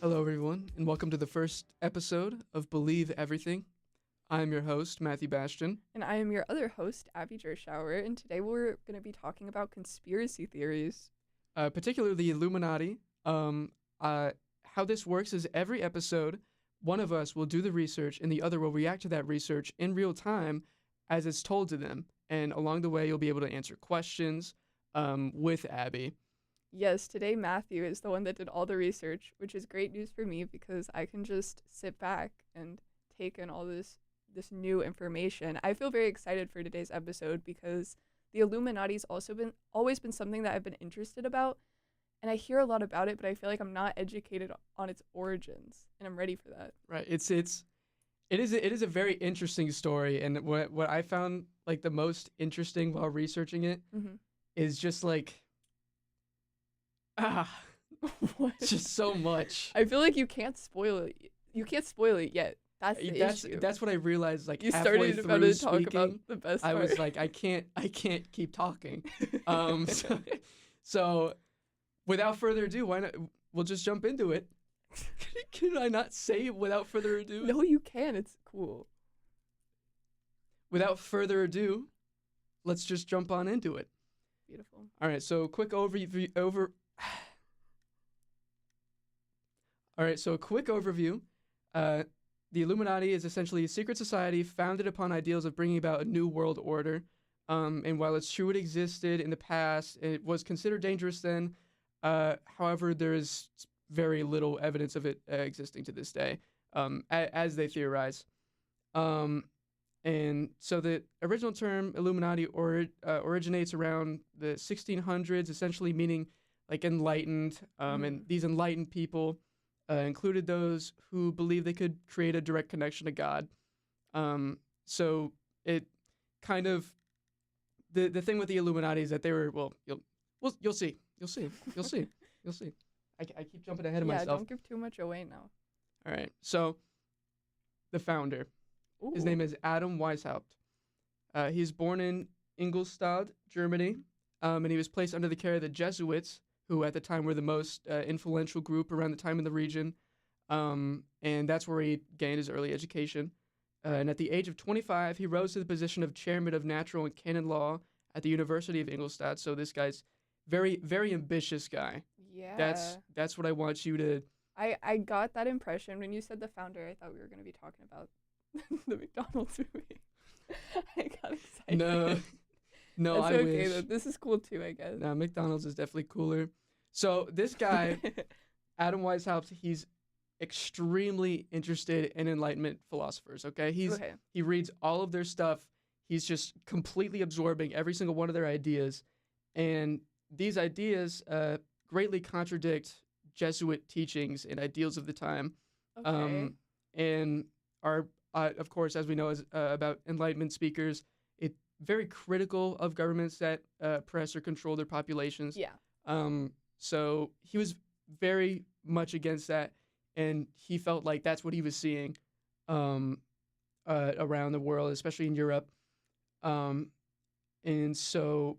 Hello, everyone, and welcome to the first episode of Believe Everything. I'm your host, Matthew Bastian. And I am your other host, Abby Jershauer, and today we're going to be talking about conspiracy theories. Particularly the Illuminati. How this works is every episode, one of us will do the research and the other will react to that research in real time as it's told to them. And along the way, you'll be able to answer questions with Abby. Yes, today Matthew is the one that did all the research, which is great news for me because I can just sit back and take in all this new information. I feel very excited for today's episode because the Illuminati's always been something that I've been interested about, and I hear a lot about it, but I feel like I'm not educated on its origins, and I'm ready for that. Right. It is a very interesting story, and what I found like the most interesting while researching it is just like What? just so much. I feel like you can't spoil it. You can't spoil it yet. That's the issue. That's what I realized. Like You halfway started through about to speaking, talk about the best I part. was like, I can't keep talking. So without further ado, why not? We'll just jump into it. Can I not say without further ado? No, you can. It's cool. Without further ado, let's just jump on into it. Beautiful. All right. So quick overview. All right. So a quick overview. The Illuminati is essentially a secret society founded upon ideals of bringing about a new world order. And while it's true it existed in the past, it was considered dangerous then. However, there is very little evidence of it existing to this day, as they theorize. And so the original term Illuminati originates around the 1600s, essentially meaning like enlightened. And these enlightened people included those who believed they could create a direct connection to God. So it kind of the thing with the Illuminati is that they were you'll see. I keep jumping ahead of Yeah, myself. don't give too much away now. All right. So the founder, his Ooh. name is Adam Weishaupt. He's born in Ingolstadt, Germany, and he was placed under the care of the Jesuits, who at the time were the most influential group around the time in the region. And that's where he gained his early education. And at the age of 25, he rose to the position of chairman of natural and canon law at the University of Ingolstadt. So this guy's very, very ambitious guy. Yeah. That's what I want you to. I got that impression when you said the founder. I thought we were going to be talking about the McDonald's movie. I got excited. No, That's I okay, wish. though. This is cool too, I guess. No, McDonald's is definitely cooler. So this guy, Adam Weishaupt, he's extremely interested in Enlightenment philosophers. Okay, he reads all of their stuff. He's just completely absorbing every single one of their ideas, and these ideas greatly contradict Jesuit teachings and ideals of the time, Okay. and are of course, as we know, as about Enlightenment speakers, very critical of governments that oppress or control their populations. Yeah. So he was very much against that, and he felt like that's what he was seeing around the world, especially in Europe. And so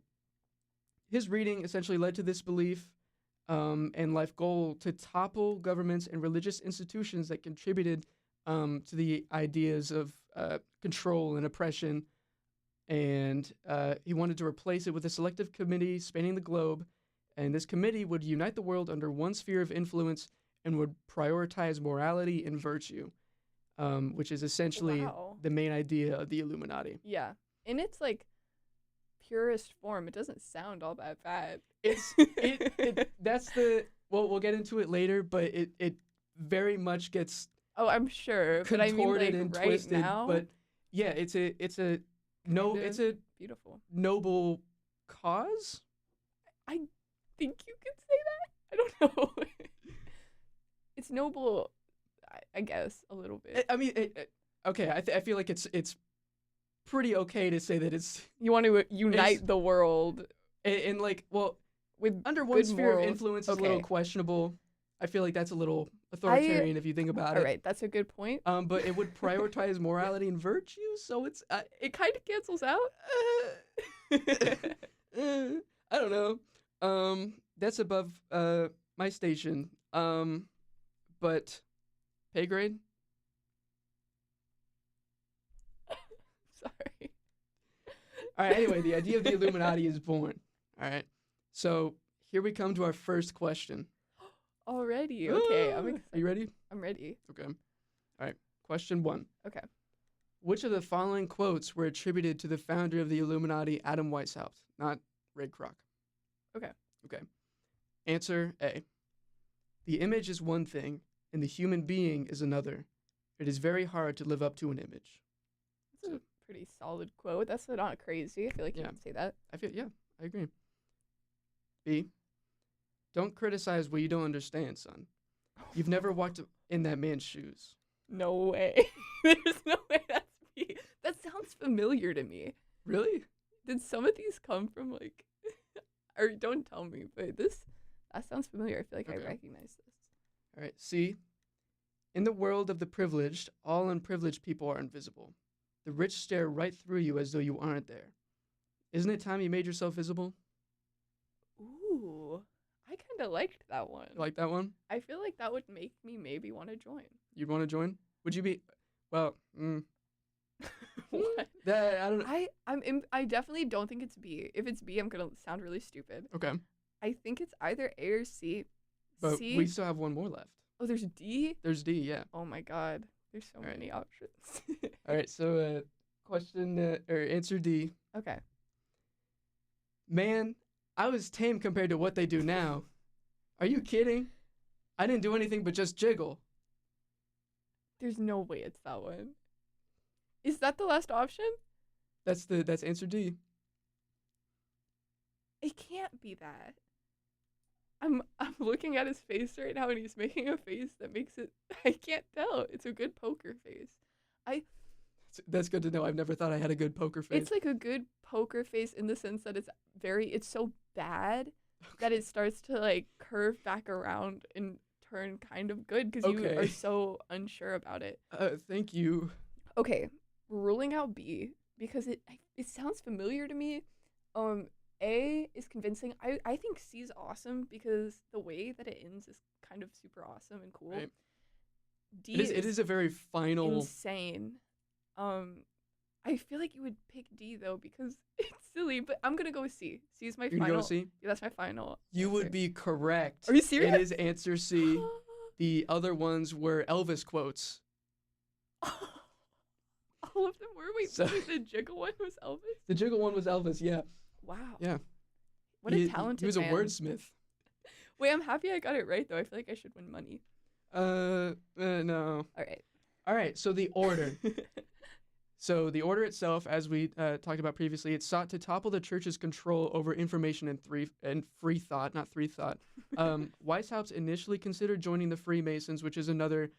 his reading essentially led to this belief and life goal to topple governments and religious institutions that contributed to the ideas of control and oppression. And he wanted to replace it with a selective committee spanning the globe. And this committee would unite the world under one sphere of influence and would prioritize morality and virtue, which is essentially the main idea of the Illuminati. Yeah. In its like purest form, it doesn't sound all that bad. That's the we'll get into it later, but it very much gets I'm sure, but I mean like and right twisted. now. But yeah, it's a Beautiful. noble cause. I think you could say that. I don't know. It's noble, I guess, a little bit. I mean, okay. I feel like it's pretty okay to say that it's You want to unite the world and like with under one good sphere morals. of influence is a Okay. little questionable. I feel like that's a little authoritarian if you think about All it. right, that's a good point. But it would prioritize morality and virtue, so it's It kind of cancels out. I don't know. That's above my station. but pay grade. Sorry. All right. Anyway, the idea of the Illuminati is born. All right. So here we come to our first question. Already? Okay, I'm Are excited. you ready? I'm ready. Okay. All right. Question 1. Okay. Which of the following quotes were attributed to the founder of the Illuminati, Adam Weishaupt, not Ray Kroc? Okay. Okay. Answer A. The image is one thing, and the human being is another. It is very hard to live up to an image. That's a pretty solid quote. That's not crazy. I feel like you Yeah. can say that. I agree. B. Don't criticize what you don't understand, son. You've never walked in that man's shoes. No way. There's no way that's me. That sounds familiar to me. Really? Did some of these come from like, or don't tell me, but that sounds familiar. I feel like Okay. I recognize this. All right. C. In the world of the privileged, all unprivileged people are invisible. The rich stare right through you as though you aren't there. Isn't it time you made yourself visible? Ooh, I kind of liked that one. You like that one? I feel like that would make me maybe want to join. You'd want to join? Would you be? Well, What? that I don't know. I definitely don't think it's B. If it's B, I'm gonna sound really stupid. Okay, I think it's either A or C. but C? we still have one more left. Oh, there's D. There's D. Yeah. Oh my God, there's so All right. many options. All right. So, question or answer D. Okay. Man, I was tame compared to what they do now. Are you kidding? I didn't do anything but just jiggle. There's no way it's that one. Is that the last option? That's answer D. It can't be that. I'm looking at his face right now, and he's making a face that makes it. I can't tell. It's a good poker face. That's good to know. I've never thought I had a good poker face. It's like a good poker face in the sense that it's so bad that it starts to like curve back around and turn kind of good because you Okay. are so unsure about it. Thank you. Okay, we're ruling out B because it sounds familiar to me. A is convincing. I think C is awesome because the way that it ends is kind of super awesome and cool. Right. D It is a very final. insane. I feel like you would pick D though because it's silly, but I'm gonna go with C. C is my You can final. go C. Yeah, that's my final. You would answer. be correct. Are you serious? It is answer C. The other ones were Elvis quotes. All of them were. Wait, So- the jiggle one was Elvis. The jiggle one was Elvis. Yeah. Wow. Yeah. What He- a talented He was a man. wordsmith. Wait, I'm happy I got it right though. I feel like I should win money. No. All right. All right. So the order. So the order itself, as we talked about previously, it sought to topple the church's control over information and free thought, not free thought. Weishaupt initially considered joining the Freemasons, which is another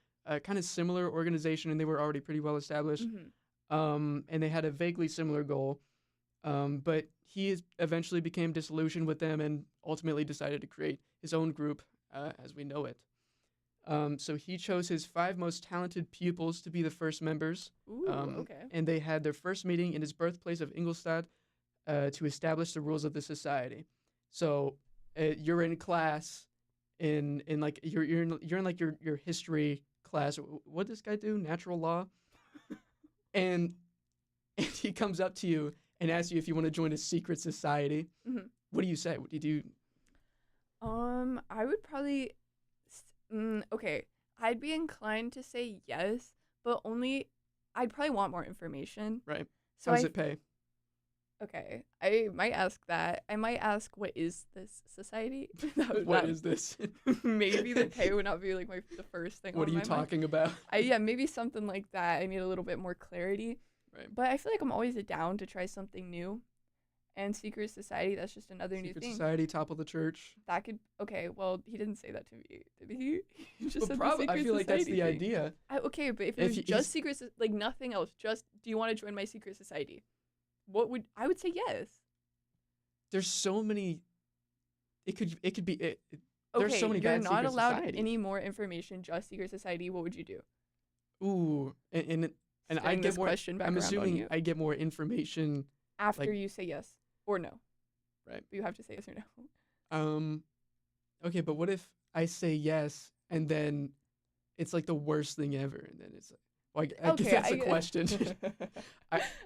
kind of similar organization, and they were already pretty well established. Mhm. And they had a vaguely similar goal. But he eventually became disillusioned with them and ultimately decided to create his own group as we know it. So he chose his 5 most talented pupils to be the first members. Ooh, okay. And they had their first meeting in his birthplace of Ingolstadt to establish the rules of the society. So you're in class in like you're in like your history class. What did this guy do? Natural law. and he comes up to you and asks you if you want to join a secret society. Mhm. What do you say? What do you do? I would probably. Okay, I'd be inclined to say yes, but only I'd probably want more information. Right. So How does it pay? Okay, I might ask that. I might ask, what is this society? What is this? Maybe the pay would not be like the first thing. What are on you my mind. talking about? Yeah, maybe something like that. I need a little bit more clarity. Right. But I feel like I'm always down to try something new. And secret society, that's just another new Secret thing. society, topple the church. That could well, he didn't say that to me, did he? He just But said the probably, I secret feel like that's the society thing. idea. Okay, but if it If was he- just like nothing else, just do you want to join my secret society? I would say yes. There's so many. It could be. There's Okay, so many you're bad not secret allowed societies. any more information. Just secret society. What would you do? Ooh, and I Spinning get this more. question back I'm around on assuming you. I get more information. After like- you say yes or no. Right. You have to say yes or no. Okay, but what if I say yes and then it's like the worst thing ever, and then it's like, well, I guess Okay, that's the question.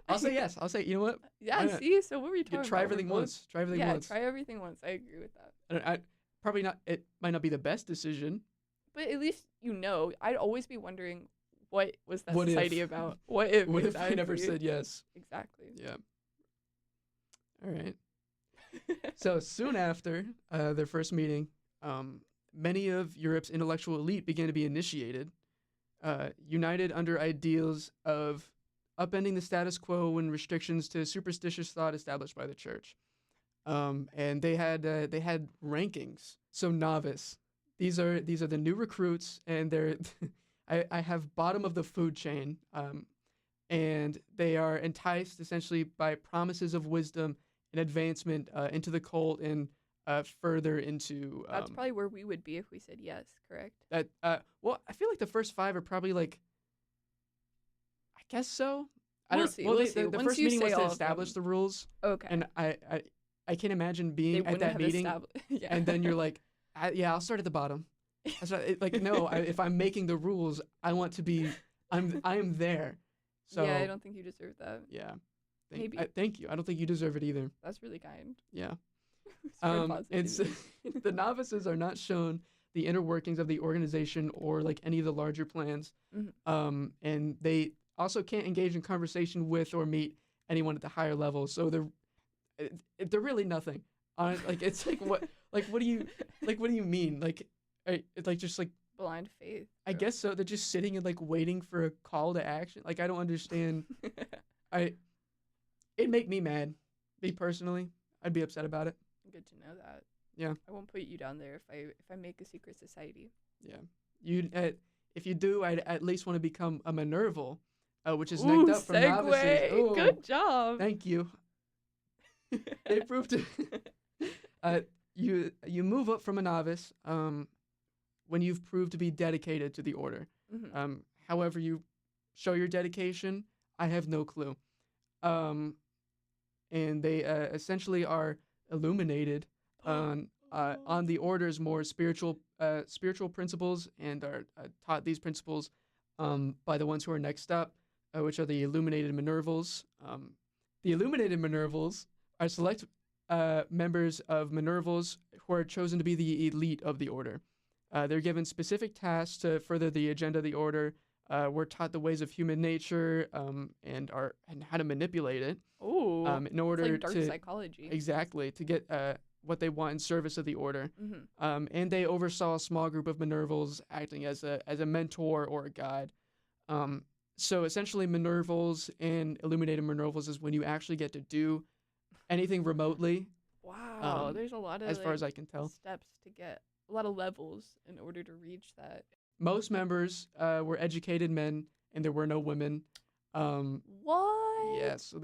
I'll say yes. I'll say, you know what? Yeah, Why not? see, so what were you You talking try about? everything once. Try everything Yeah, once. try everything once. I agree with that. I probably not. It might not be the best decision. But at least you know. I'd always be wondering, what was that What society if? about? What if? What if exactly. I never said yes? Exactly. Yeah. All right. So soon after their first meeting, many of Europe's intellectual elite began to be initiated, united under ideals of upending the status quo and restrictions to superstitious thought established by the church. And they had rankings. So novice, these are the new recruits, and they're I have bottom of the food chain. And they are enticed essentially by promises of wisdom and advancement into the cult and further into. That's probably where we would be if we said yes, correct? That well, I feel like the first 5 are probably like. I guess so. I We'll don't. see, Well, we'll the, see. the Once first you meeting say was to all of establish them. the rules, Okay. and I can imagine They being at wouldn't that have meeting, yeah. and then you're like, yeah, I'll start at the bottom. That's right. Like, no, if I'm making the rules, I want to be. I am there. So yeah, I don't think you deserve that. yeah. Maybe. Thank you. I don't think you deserve it either. That's really kind. Yeah. Spread positivity. The novices are not shown the inner workings of the organization or like any of the larger plans. Mhm. And they also can't engage in conversation with or meet anyone at the higher level. So they're really nothing. Like it's like what do you mean? Like it's like just like Blind faith. I guess so. They're just sitting and like waiting for a call to action. Like I don't understand. It'd make me mad. Me personally, I'd be upset about it. Good to know that. Yeah. I won't put you down there if I make a secret society. Yeah. You if you do, I'd at least want to become a Minerval, which is Ooh, necked up from segue. novices. Ooh, Good job. thank you. They proved it. You move up from a novice when you've proved to be dedicated to the order. Mhm. However you show your dedication, I have no clue. And they essentially are illuminated on the order's more spiritual principles, and are taught these principles by the ones who are next up, which are the illuminated Minervals. The illuminated Minervals are select members of Minervals who are chosen to be the elite of the order. They're given specific tasks to further the agenda of the order. We're taught the ways of human nature and how to manipulate it. Ooh. In order it's like dark to psychology. exactly to get what they want in service of the order. Mhm. And they oversaw a small group of Minervals acting as a mentor or a guide. So essentially, Minervals and illuminated Minervals is when you actually get to do anything remotely. Wow. There's a lot of as far as I can tell. steps to get, a lot of levels in order to reach that. Most members were educated men, and there were no women. What? Yeah, so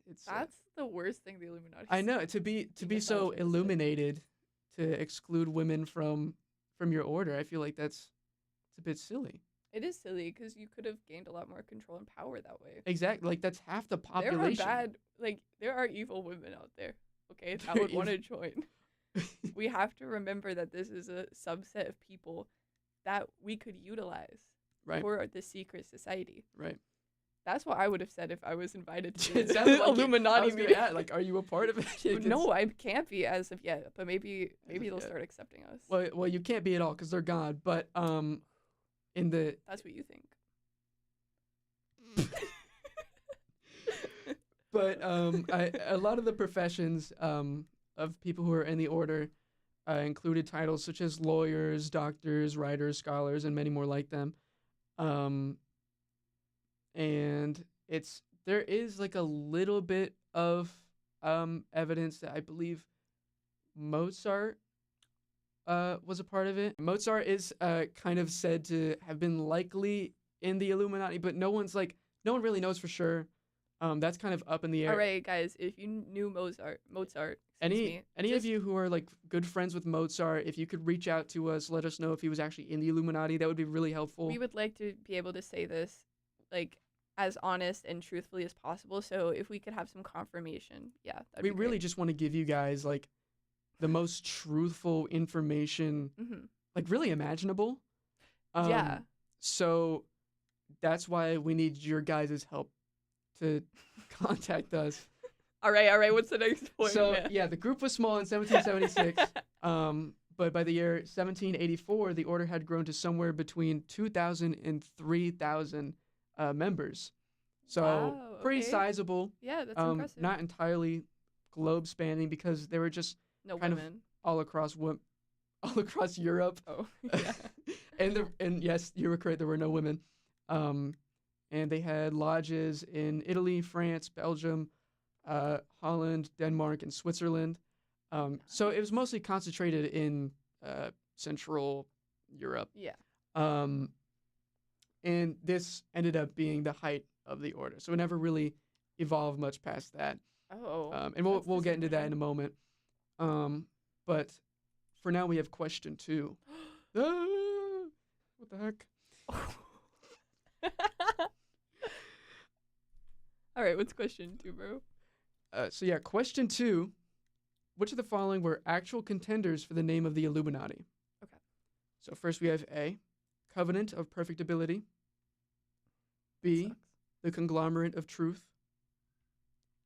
it's. That's the worst thing the Illuminati. I know to be that so was gonna say. illuminated, to exclude women from your order. I feel like it's a bit silly. It is silly because you could have gained a lot more control and power that way. Exactly, like that's half the population. There are evil women out there. Okay, that They're would want to join. We have to remember that this is a subset of people that we could utilize Right. for the secret society. Right. That's what I would have said if I was invited It to sounded like Illuminati I was gonna meeting. ask, like, are you a part of it? No, I can't be as of yet, but maybe of they'll yet. start accepting us. Well, you can't be at all because they're God. But in the That's what you think. but a lot of the professions of people who are in the order included titles such as lawyers, doctors, writers, scholars, and many more like them. And there is like a little bit of evidence that I believe Mozart was a part of it. Mozart is kind of said to have been likely in the Illuminati, but no one really knows for sure. That's kind of up in the air. All right, guys, if you knew Mozart, Any of you who are like good friends with Mozart, if you could reach out to us, let us know if he was actually in the Illuminati. That would be really helpful. we would like to be able to say this like as honest and truthfully as possible. So if we could have some confirmation, yeah, that'd We be really great. just want to give you guys like the most truthful information, Mhm. like really imaginable. Yeah. So that's why we need your guys' help to contact us. All right. What's the next point, So man? yeah, the group was small in 1776. But by the year 1784, the order had grown to somewhere between 2,000 and 3,000 members. So Wow, pretty okay. sizable. Yeah, that's impressive. Not entirely globe spanning because they were just No kind of women. all across Europe. Oh, yeah. And yes, you were correct. There were no women. And they had lodges in Italy, France, Belgium, Holland, Denmark, and Switzerland. So it was mostly concentrated in Central Europe. Yeah. And this ended up being the height of the order. So it never really evolved much past that. Oh. And we'll get into that in a moment. But for now, we have question 2. What the heck? All right, what's question 2, bro? So yeah, question 2. Which of the following were actual contenders for the name of the Illuminati? Okay. So first we have A, Covenant of Perfectibility. B, the Conglomerate of Truth.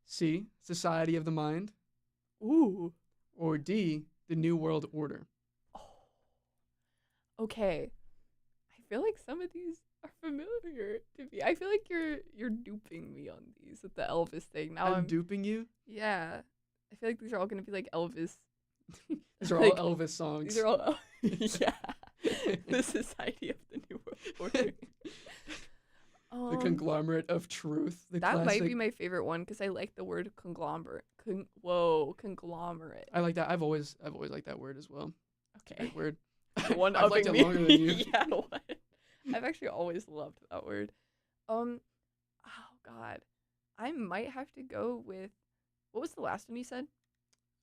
C, Society of the Mind. Ooh. Or D, the New World Order. Oh. Okay. I feel like some of these are familiar to me. I feel like you're duping me on these with the Elvis thing. Now I'm duping you? Yeah. I feel like these are all gonna be like Elvis. These are all Elvis songs. These are all yeah. The Society of the New World Order. The Conglomerate of Truth. The that classic. might be my favorite one because I like the word conglomerate. Conglomerate. I like that. I've always liked that word as well. It's a Okay. great word. One I've liked it longer than you. Yeah, what? I've actually always loved that word. Oh God, I might have to go with what was the last one you said?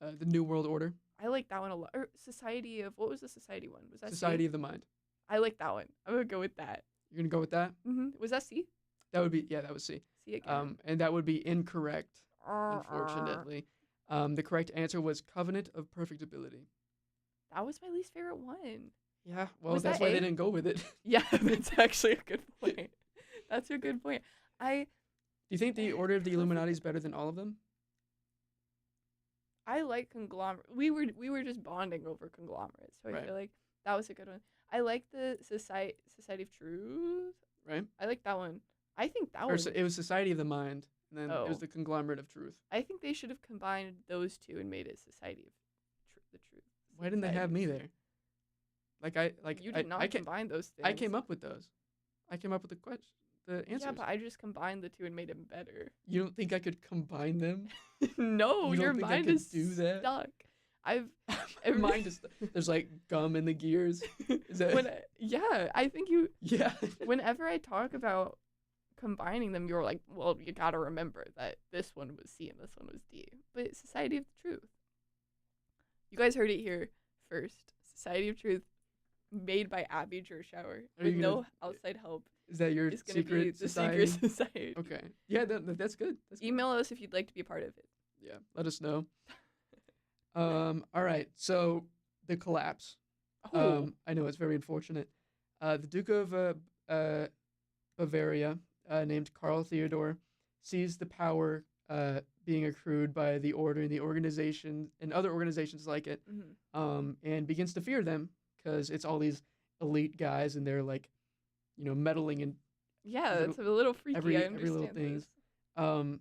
The New World Order. I like that one a lot. Or Society of what was the Society one? Was that Society C? of the Mind. I like that one. I'm gonna go with that. You're gonna go with that? Was that C? That would be that was C. C again. And that would be incorrect, unfortunately. The correct answer was Covenant of Perfectibility. That was my least favorite one. Yeah, well, Was that's that why A? they didn't go with it. Yeah, that's actually a good point. That's a good point. Do you think the Order of the Illuminati is better than all of them? I like conglomerate. We were just bonding over conglomerates, so I Right. feel like that was a good one. I like the Society of Truth. Right? I like that one. I think that Or one. it was Society of the Mind, and then it was Oh. the Conglomerate of Truth. I think they should have combined those two and made it Society of the Truth. Why didn't they have me there? You did not combine those things. I came up with those. I came up with the answers. Yeah, but I just combined the two and made them better. You don't think I could combine them? No, You don't your think I mind could is do that? stuck. Your mind is. There's like gum in the gears. Is that? Yeah, I think you. Yeah. Whenever I talk about combining them, you're like, well, you gotta remember that this one was C and this one was D. But Society of the Truth. You guys heard it here first. Society of Truth, made by Abby Gershower with no outside help. Is that your It's gonna be secret the society? secret society. Okay. Yeah, that's good. That's good. Email us if you'd like to be a part of it. Yeah, let us know. All right. So the collapse. Oh. I know it's very unfortunate. The Duke of Bavaria, named Karl Theodor, sees the power being accrued by the order and the organization and other organizations like it, and begins to fear them because it's all these elite guys and they're like, meddling in It's a little freaky. every I understand little things. this.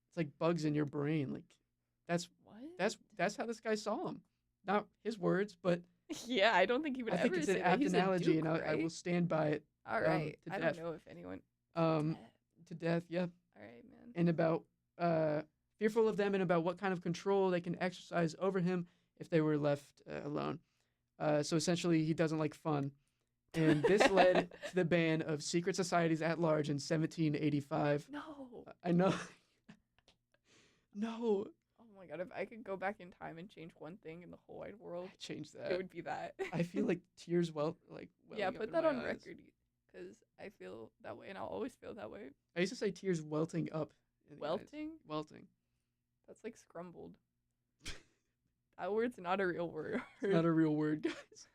It's like bugs in your brain. Like What? that's how this guy saw him. Not his words, but Yeah, I don't think he would I ever think it's say an that. apt He's a analogy, duke, and I will right? stand by it. All right. to I death. don't know if anyone. To death, yeah. All right, man. And about fearful of them and about what kind of control they can exercise over him if they were left alone. So essentially, he doesn't like fun. And this led to the ban of secret societies at large in 1785. No. I know. No. Oh my god, if I could go back in time and change one thing in the whole wide world, I changed it that. would be that. I feel like tears welling yeah, up put in that my on eyes. record because I feel that way and I'll always feel that way. I used to say tears welting up. In the eyes. Welting? Welting. That's like scrumbled. That word's not a real word. It's not a real word, guys.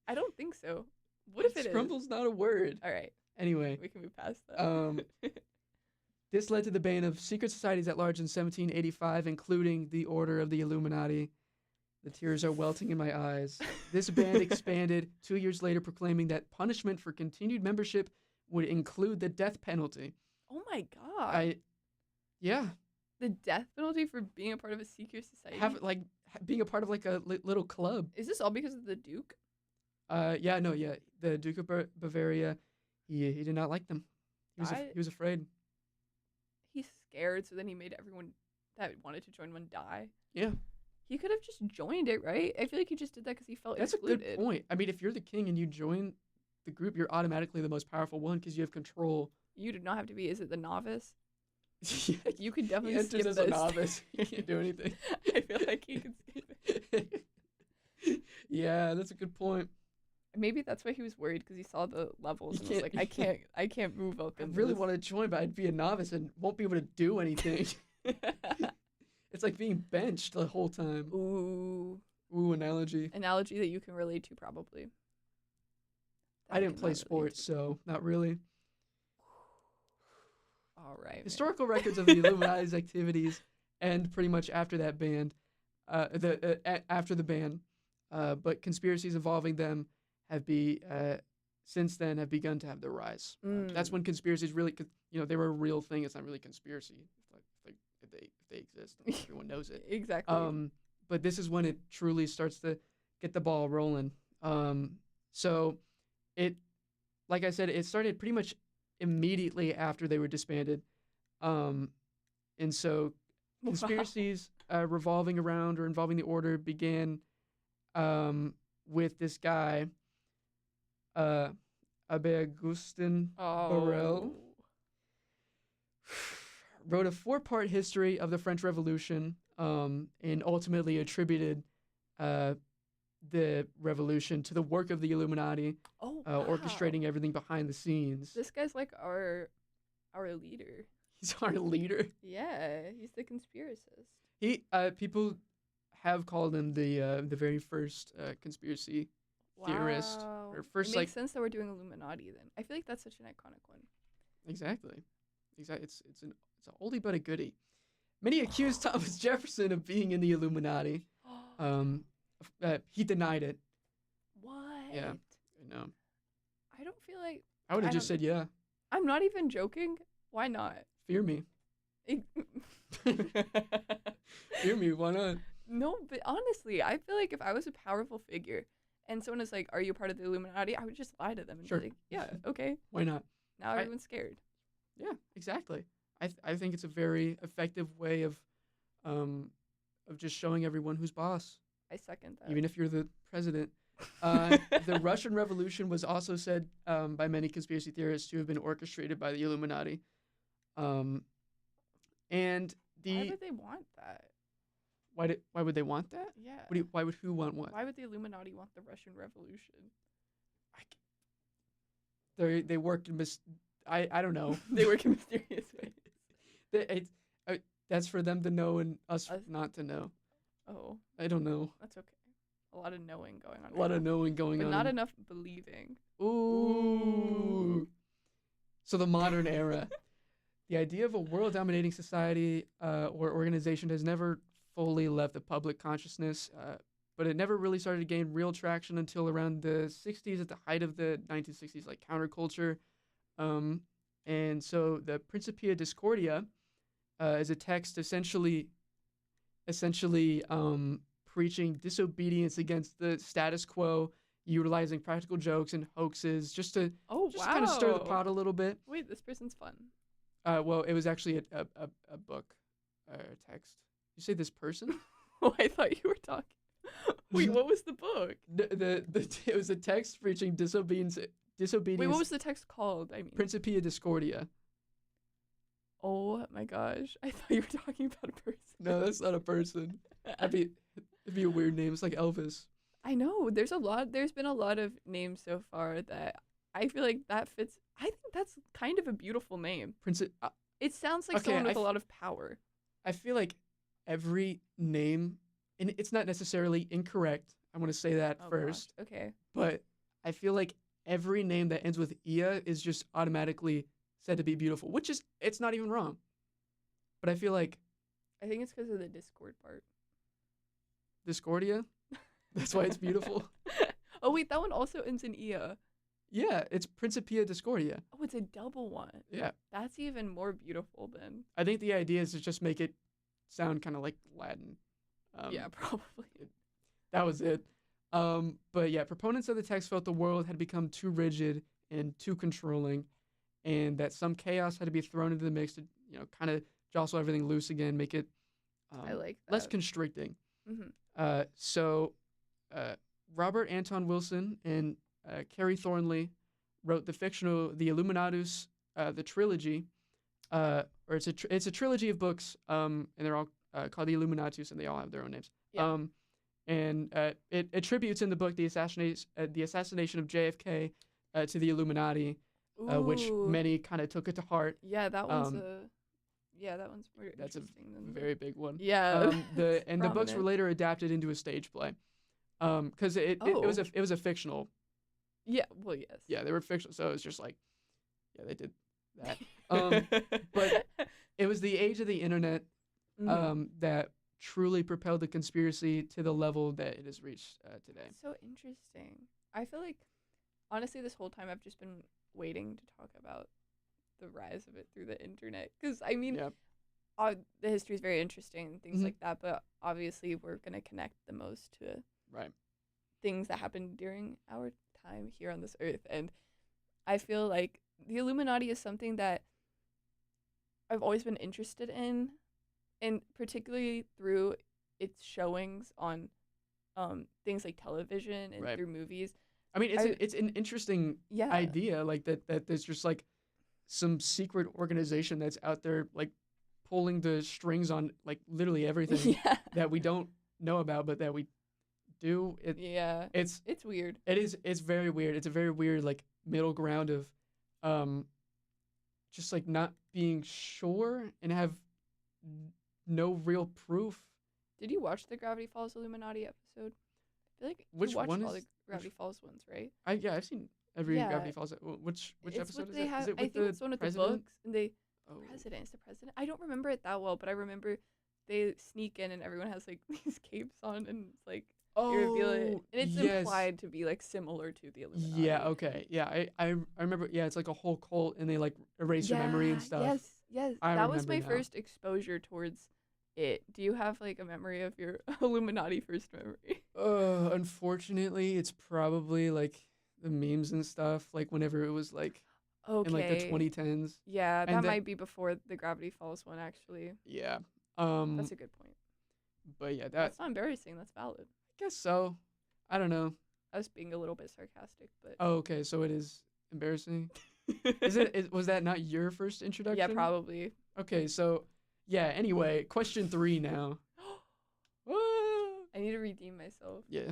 I don't think so. What if it is? Scrumble's not a word. All right, Anyway, we can move past that. this led to the ban of secret societies at large in 1785, including the Order of the Illuminati. The tears are welting in my eyes. This ban expanded 2 years later, proclaiming that punishment for continued membership would include the death penalty. Oh my god. Yeah. The death penalty for being a part of a secret society? Being a part of like a little club. Is this all because of the Duke? Yeah. The Duke of Bavaria, he did not like them. He was afraid. He's scared, so then he made everyone that wanted to join one die. Yeah. He could have just joined it, right? I feel like he just did that because he felt excluded. That's a good point. I mean, if you're the king and you join the group, you're automatically the most powerful one because you have control. You do not have to be. Is it the novice? Yeah, you could definitely he enters skip as this. a novice. He can't do anything. I feel like he could skip it. Yeah, that's a good point. Maybe that's why he was worried because he saw the levels and was like, I can't move up. I really want to join, but I'd be a novice and won't be able to do anything. It's like being benched the whole time. Ooh, analogy. Analogy that you can relate to, probably. I didn't play sports, so not really. All right. Historical records of the Illuminati's activities end pretty much after that ban. After the ban, but conspiracies involving them since then have begun to have their rise. That's when conspiracies really, they were a real thing. It's not really conspiracy if they exist. Everyone knows it. Exactly. But this is when it truly starts to get the ball rolling. So it, like I said, it started pretty much immediately after they were disbanded. And so conspiracies revolving around or involving the order began with this guy, Abbe Augustin Borel. Wrote a 4-part history of the French Revolution, and ultimately attributed the revolution to the work of the Illuminati, orchestrating everything behind the scenes. This guy's like our leader. He's our leader. Yeah, he's the conspiracist. People have called him the very first conspiracy theorist. Or first, it makes sense that we're doing Illuminati then. I feel like that's such an iconic one. Exactly. It's a oldie but a goodie. Many accused Thomas Jefferson of being in the Illuminati. He denied it. What? Yeah, I know. I don't feel like... I would have just said yeah. I'm not even joking. Why not? Fear me. Fear me, why not? No, but honestly, I feel like if I was a powerful figure and someone is like, are you part of the Illuminati? I would just lie to them and be like, yeah, okay. Why not? Now everyone's scared. Yeah, exactly. I think it's a very effective way of just showing everyone who's boss. I second that. Even if you're the president. The Russian Revolution was also said by many conspiracy theorists to have been orchestrated by the Illuminati. And why would they want that? Why would they want that? Yeah. Why would who want what? Why would the Illuminati want the Russian Revolution? They work in I don't know. They work in mysterious ways. That's for them to know and us not to know. Oh. I don't know. That's okay. A lot of knowing going on. A lot of knowing going on. But not enough believing. Ooh. So the modern era. The idea of a world-dominating society or organization has never fully left the public consciousness, but it never really started to gain real traction until around the 60s, at the height of the 1960s, like counterculture. And so the Principia Discordia is a text essentially preaching disobedience against the status quo, utilizing practical jokes and hoaxes just to kind of stir the pot a little bit. Wait, this person's fun. Well, it was actually a book, a text. You say this person? Oh, I thought you were talking. Wait, what was the book? It was a text preaching disobedience. Wait, what was the text called? I mean, Principia Discordia. Oh my gosh, I thought you were talking about a person. No, that's not a person. It'd be a weird name. It's like Elvis. I know. There's been a lot of names so far that I feel like that fits. I think that's kind of a beautiful name. It sounds like someone with a lot of power. I feel like every name, and it's not necessarily incorrect. I want to say that first. Gosh. Okay. But I feel like every name that ends with Ia is just automatically said to be beautiful, which is, it's not even wrong. But I feel like I think it's because of the Discord part. Discordia, that's why it's beautiful. Oh wait, that one also ends in Ia. Yeah, it's Principia Discordia. Oh, it's a double one. Yeah. That's even more beautiful then. I think the idea is to just make it sound kind of like Latin. Yeah, probably. That was it. But yeah, proponents of the text felt the world had become too rigid and too controlling, and that some chaos had to be thrown into the mix to, kind of jostle everything loose again, make it I like that. less constricting. Mm-hmm. So Robert Anton Wilson and Carrie Thornley wrote the fictional The Illuminatus, the trilogy, or it's a trilogy of books, and they're all called The Illuminatus, and they all have their own names. Yeah. And it attributes in the book the assassination of JFK to the Illuminati, which Ooh. many kind of took it to heart. Yeah, that one's that one's more That's a interesting than very big one. Yeah. The books were Prominent. later adapted into a stage play, because it was a fictional. Yeah. Well, yes. Yeah, they were fictional, so it was just like, yeah, they did that. But it was the age of the internet that truly propelled the conspiracy to the level that it has reached today. So interesting. I feel like, honestly, this whole time I've just been waiting to talk about the rise of it through the internet. Because, I mean, the history is very interesting and things like that, but obviously we're going to connect the most to things that happened during our time here on this earth. And I feel like the Illuminati is something that I've always been interested in, and particularly through its showings on things like television and through movies. I mean, it's an interesting idea, like that there's just like some secret organization that's out there like pulling the strings on like literally everything that we don't know about, but that we do. It's weird. It's very weird. It's a very weird like middle ground of just like not being sure and have no real proof. Did you watch the Gravity Falls Illuminati episode? I feel like Which you watched one all is, the Gravity Falls ones, right? I've seen every Gravity Falls. Which episode is it? Is it with I think it's one of the books, and they president. It's the president. I don't remember it that well, but I remember they sneak in and everyone has like these capes on, and it's like they reveal it, and it's implied to be like similar to the Illuminati. Yeah. Okay. Yeah. I remember. Yeah. It's like a whole cult, and they like erase your memory and stuff. Yes. That was my first exposure towards it. Do you have like a memory of your Illuminati first memory? Unfortunately, it's probably like the memes and stuff. Like whenever it was like in like the 2010s. Yeah, that might be before the Gravity Falls one, actually. Yeah. That's a good point. But yeah, that's not embarrassing. That's valid. I guess so. I don't know. I was being a little bit sarcastic, but. Oh, okay. So it is embarrassing. Was that not your first introduction? Yeah, probably. Okay, so yeah. Anyway, question 3 now. I need to redeem myself. Yeah.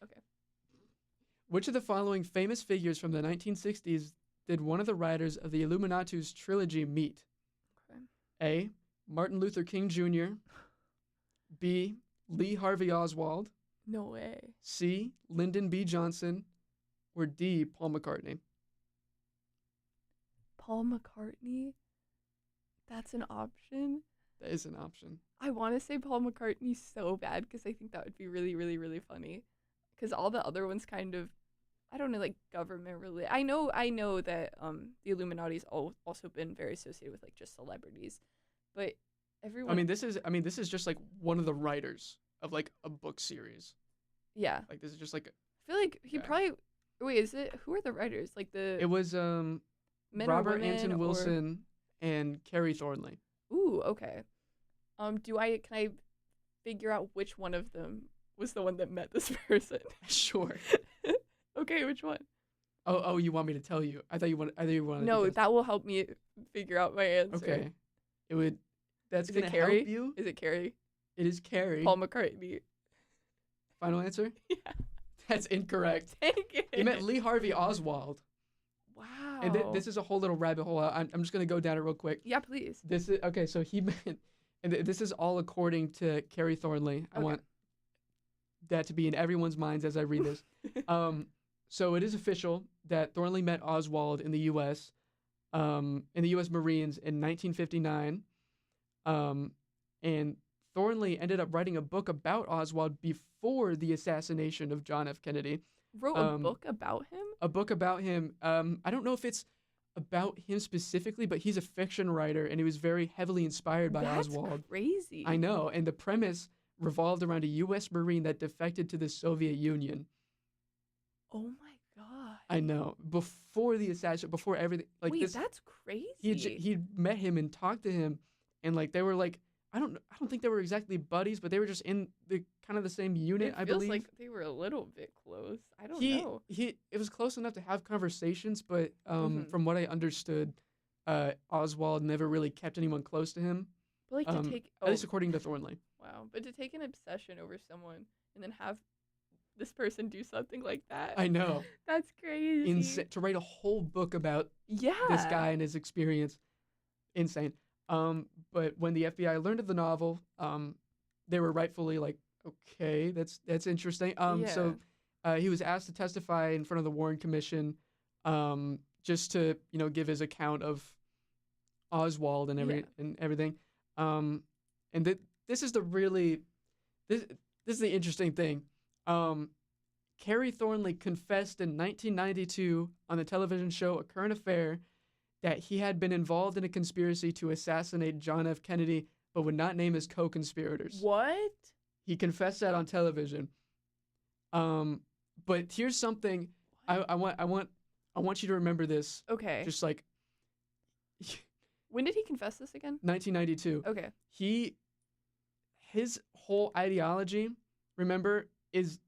Okay. Which of the following famous figures from the 1960s did one of the writers of the Illuminatus trilogy meet? Okay. A. Martin Luther King Jr. B. Lee Harvey Oswald. No way. C. Lyndon B. Johnson. Or D. Paul McCartney. Paul McCartney? That's an option? That is an option. I want to say Paul McCartney so bad because I think that would be really, really, really funny. Because all the other ones kind of, I don't know, like government related. I know that the Illuminati's also been very associated with like just celebrities, but everyone. I mean, this is just like one of the writers of like a book series. Yeah. Like this is just like. I feel like he probably. Wait, is it? Who are the writers? Like the. It was Robert Anton Wilson and Carrie Thornley. Ooh, okay. Can I figure out which one of them was the one that met this person? Sure. Okay, which one? Oh, you want me to tell you? I thought you wanted. No, that will help me figure out my answer. Okay. That's gonna Carrie? help you. Is it Carrie? It is Carrie. Paul McCartney. Final answer? Yeah. That's incorrect. Dang it. You meant Lee Harvey Oswald. Wow. And this is a whole little rabbit hole. I'm just gonna go down it real quick. Yeah, please. This is okay. So he meant, and this is all according to Carrie Thornley. I want that to be in everyone's minds as I read this. so it is official that Thornley met Oswald in the U.S. In the U.S. Marines in 1959, and Thornley ended up writing a book about Oswald before the assassination of John F. Kennedy. Wrote a book about him? A book about him. I don't know if it's about him specifically, but he's a fiction writer, and he was very heavily inspired by Oswald. That's crazy. I know, and the premise revolved around a U.S. Marine that defected to the Soviet Union. Oh my god. I know. Before the assassination, before everything, like Wait, this, that's crazy. he met him and talked to him, and like they were like, I don't think they were exactly buddies, but they were just in the kind of the same unit. It feels I believe like they were a little bit close. I don't know. It was close enough to have conversations, but from what I understood, Oswald never really kept anyone close to him. But like to take, at least according to Thornley. Wow, but to take an obsession over someone and then have this person do something like that. I know. That's crazy. To write a whole book about this guy and his experience. Insane. But when the FBI learned of the novel, they were rightfully like, okay, that's interesting. So he was asked to testify in front of the Warren Commission, just to give his account of Oswald and everything. This is this is the interesting thing. Carrie Thornley confessed in 1992 on the television show A Current Affair that he had been involved in a conspiracy to assassinate John F. Kennedy, but would not name his co-conspirators. What? He confessed that on television. But here's something I want you to remember this. Okay. Just like when did he confess this again? 1992. Okay. His whole ideology, remember, is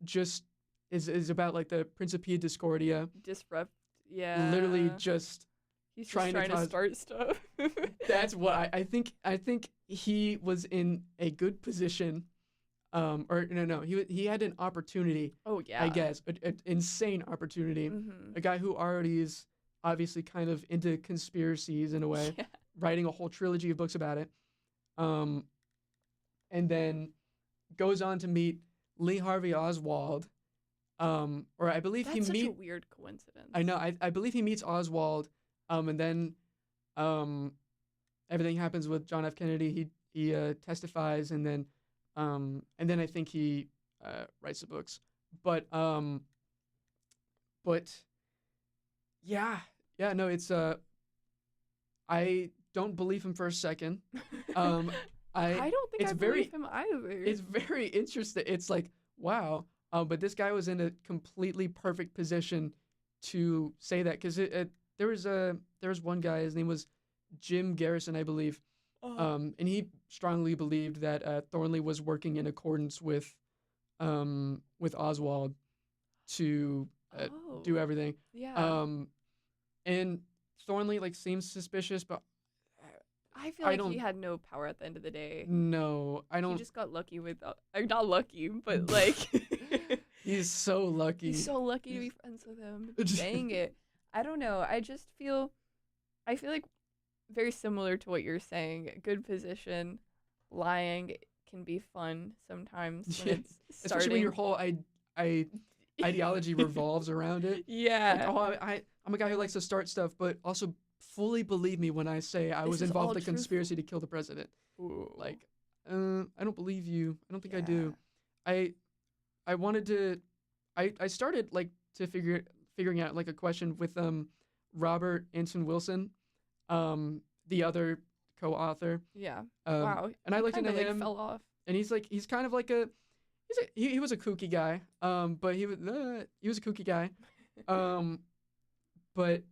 about like the Principia Discordia. Disrupt. Yeah. Literally just. He's trying to start stuff. That's what I think. I think he was in a good position, or no, he had an opportunity. Oh yeah, I guess an insane opportunity. Mm-hmm. A guy who already is obviously kind of into conspiracies in a way, writing a whole trilogy of books about it, and then goes on to meet Lee Harvey Oswald, or I believe That's such a weird coincidence. I know. I believe he meets Oswald. And then everything happens with John F. Kennedy. He testifies, and then I think he writes the books. But yeah, no, it's I don't believe him for a second. I don't think I believe him either. It's very interesting. It's like, wow. But this guy was in a completely perfect position to say that, because there was one guy, his name was Jim Garrison, I believe, and he strongly believed that Thornley was working in accordance with Oswald to do everything. Yeah. And Thornley seems suspicious, but I feel like he had no power at the end of the day. No, I don't. He just got lucky with, not lucky, but like. He's so lucky. He's so lucky to be friends with him. Dang it. I don't know. I feel like very similar to what you're saying. Good position, lying can be fun sometimes when it's starting. Especially when your whole ideology revolves around it. Yeah. I'm a guy who likes to start stuff, but also fully believe me when I say I was involved in a conspiracy to kill the president. Ooh. I don't believe you. I don't think I do. I wanted to. I started figuring out a question with Robert Anton Wilson, the other co-author. Yeah. Wow. And I looked into him. Fell off. And he's kind of like he was a kooky guy. But he was a kooky guy. But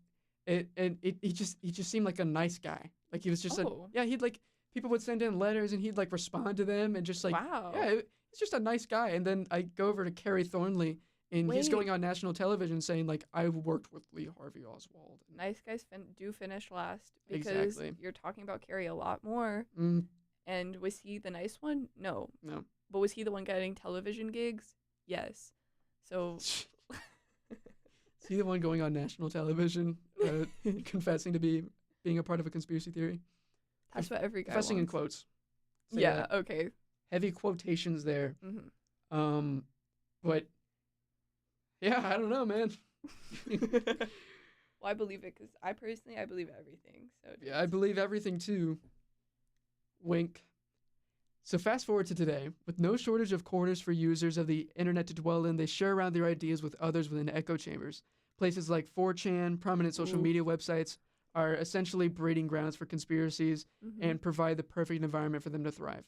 he just seemed like a nice guy. Like he was just he'd people would send in letters and he'd respond to them and just wow. Yeah, he's just a nice guy. And then I go over to Carrie Thornley. And he's going on national television saying, I've worked with Lee Harvey Oswald. Nice guys do finish last. Because you're talking about Carrie a lot more. Mm. And was he the nice one? No. No. But was he the one getting television gigs? Yes. So. Is he the one going on national television, confessing to being a part of a conspiracy theory? That's what every guy confessing wants. in quotes. So yeah, okay. Heavy quotations there. Mm-hmm. But... yeah, I don't know, man. Well, I believe it because I believe everything. So Yeah, I believe everything too. Wink. So fast forward to today. With no shortage of corners for users of the internet to dwell in, they share around their ideas with others within echo chambers. Places like 4chan, prominent social Ooh. media websites, are essentially breeding grounds for conspiracies and provide the perfect environment for them to thrive.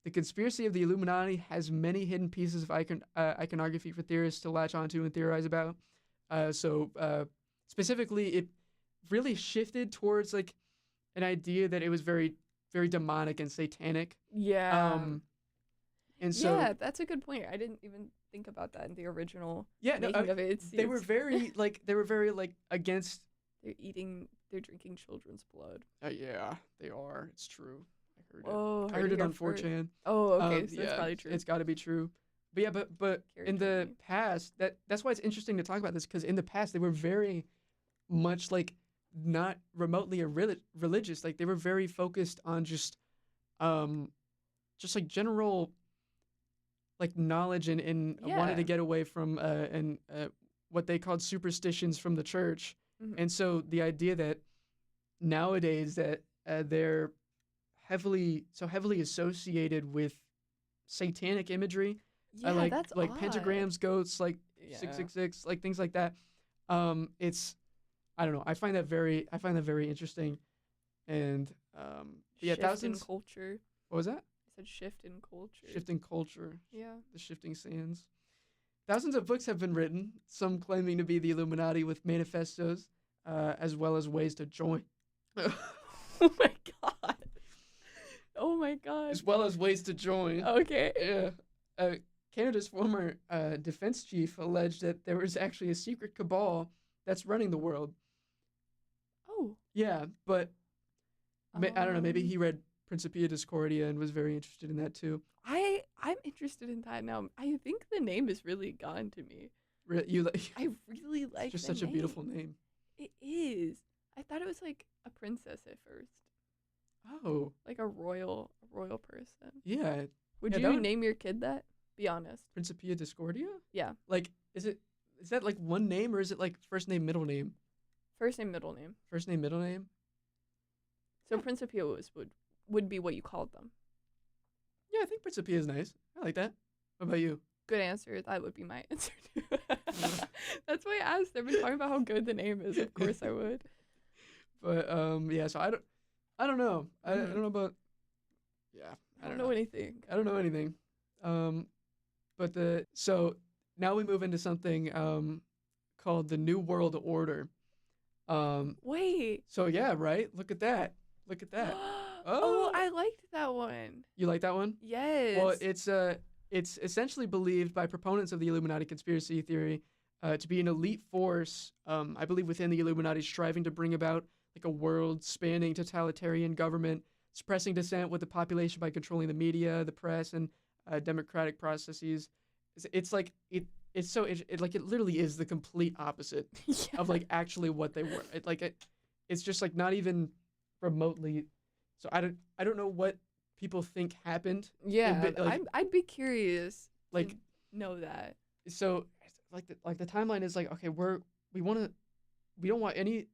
The conspiracy of the Illuminati has many hidden pieces of iconography for theorists to latch onto and theorize about. Specifically, it really shifted towards like an idea that it was very, very demonic and satanic. Yeah. And so yeah, that's a good point. I didn't even think about that in the original yeah, no, making of it. they were very like against. They're drinking children's blood. Yeah, they are. It's true. I heard Oh, it. I heard it on first. 4chan. Oh, okay, so that's probably true. It's got to be true. But yeah, but in the past, that's why it's interesting to talk about this, because in the past they were very much like not remotely religious. Like they were very focused on just like general like knowledge and wanted to get away from what they called superstitions from the church. And so the idea that nowadays that they're heavily associated with satanic imagery, that's like odd. pentagrams, goats, like 666, like things like that. It's I don't know. I find that very interesting. And shift in culture. What was that? I said shift in culture. Shift in culture. Yeah. The shifting sands. Thousands of books have been written, some claiming to be the Illuminati with manifestos, as well as ways to join. Oh my god. Oh my god. As well as ways to join. Okay. Yeah. Canada's former defense chief alleged that there was actually a secret cabal that's running the world. Oh. Yeah, but I don't know. Maybe he read Principia Discordia and was very interested in that too. I'm interested in that now. I think the name has really gotten to me. I really like it's just the such a beautiful name. It is. I thought it was like a princess at first. Oh. Like a royal person. Yeah. Would you name your kid that? Be honest. Principia Discordia? Yeah. Like, is that like one name, or is it like first name, middle name? First name, middle name. First name, middle name? So Principia would be what you called them. Yeah, I think Principia is nice. I like that. What about you? Good answer. That would be my answer too. That's why I asked. I've been talking about how good the name is. Of course I would. But yeah, so I don't know. I don't know about. Yeah, I don't know anything. I don't know anything. So now we move into something called the New World Order. Wait. So yeah, right. Look at that. Oh, I liked that one. You like that one? Yes. Well, it's essentially believed by proponents of the Illuminati conspiracy theory to be an elite force, I believe, within the Illuminati, striving to bring about like a world-spanning totalitarian government, suppressing dissent with the population by controlling the media, the press, and democratic processes. It's like it literally is the complete opposite of like actually what they were. It's just like not even remotely. So I don't know what people think happened. Yeah, I'd be curious. Like to know that. So like the timeline is like, okay, we don't want any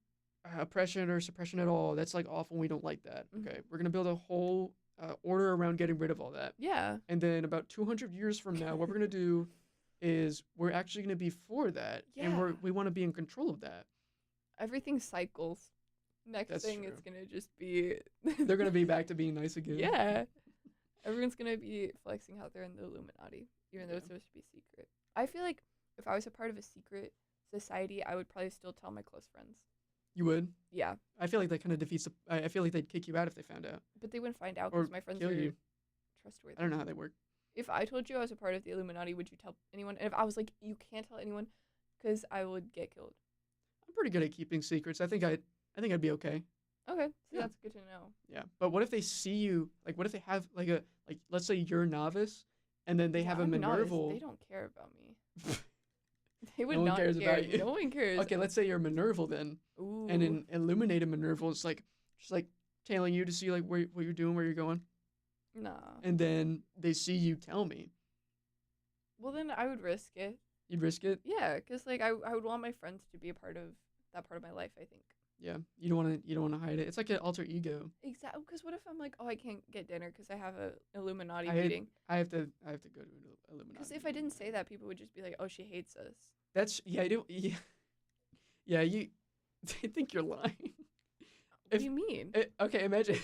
oppression or suppression at all. That's like awful. We don't like that. Okay, we're gonna build a whole order around getting rid of all that. Yeah. And then about 200 years from now, what we're gonna do is we're actually gonna be for that, and we want to be in control of that. Everything cycles. Next thing, true. it's gonna just be. They're gonna be back to being nice again. Yeah. Everyone's gonna be flexing how they're in the Illuminati, even though it's supposed to be secret. I feel like if I was a part of a secret society, I would probably still tell my close friends. You would? Yeah. I feel like that kind of defeats. I feel like they'd kick you out if they found out. But they wouldn't find out because my friends are trustworthy. I don't know how they work. If I told you I was a part of the Illuminati, would you tell anyone? And if I was like, you can't tell anyone, because I would get killed. I'm pretty good at keeping secrets. I think I'd be okay. Okay, so that's good to know. Yeah, but what if they see you? Like, what if they have like let's say you're a novice, and then they have a Minerval. They don't care about me. They would no one not cares care. about you. No one cares. Okay, let's say you're a Minerval then. Ooh. And an illuminated Minerval is like just like tailing you to see like what you're doing, where you're going. Nah. And then they see you tell me. Well, then I would risk it. You'd risk it? Yeah, because like I would want my friends to be a part of that part of my life. I think. Yeah. You don't want to hide it. It's like an alter ego. Exactly. Because what if I'm like, oh, I can't get dinner because I have a Illuminati I meeting? have to go to an Illuminati. Because if I didn't say that, people would just be like, oh, she hates us. That's I do. Yeah. Yeah. You. They think you're lying. What do you mean? Okay. Imagine.